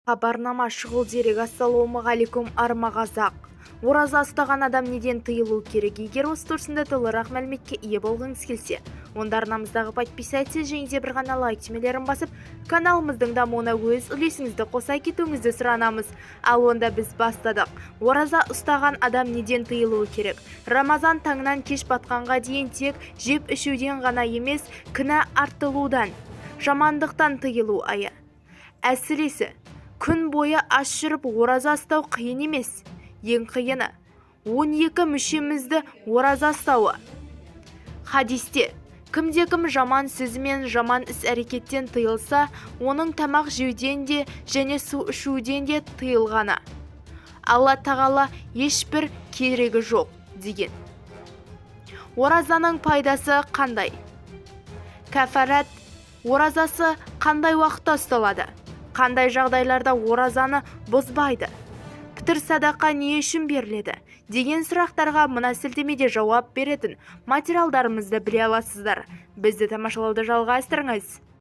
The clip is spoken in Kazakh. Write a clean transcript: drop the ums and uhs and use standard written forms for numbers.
Хабарнама шұғыл дерек. Ассалаумағалейкум армағазақ. Ораза ұстаған адам неден тыйылу керек? Егер осы турсында толығырақ мәліметке ие болғыңыз келсе, онда арнамыздағы подписайтесь және де бір ғана лайк түймелерін басып, каналымыздың дамуына өз үлесіңізді қоса кетуіңізді сұранамыз. Ал онда біз бастадық. Ораза ұстаған адам неден тыйылуы керек? Рамазан таңнан кеш батқанға дейін тек жеп ішуден ғана емес, кінә артылудан, жамандықтан тыйылу айы. Әсіресе күн бойы аш жүріп ораза ұстау қиын емес. Ең қиыны 12 мүшемізді ораза ұстауы. Хадисте кімде-кім жаман сөзімен жаман іс-әрекеттен тыйылса, оның тамақ жеуден де және су ішуден де тыйылғаны. Алла тағала ешбір керегі жоқ деген. Оразаның пайдасы қандай? Кәфарат оразасы қандай уақытта ұсталады? Қандай жағдайларда оразаны бұзбайды? Пітір садақа не үшін беріледі? Деген сұрақтарға мына сілтемеде жауап беретін материалдарымызды біле аласыздар. Бізді тамашалауды жалғастырыңыз.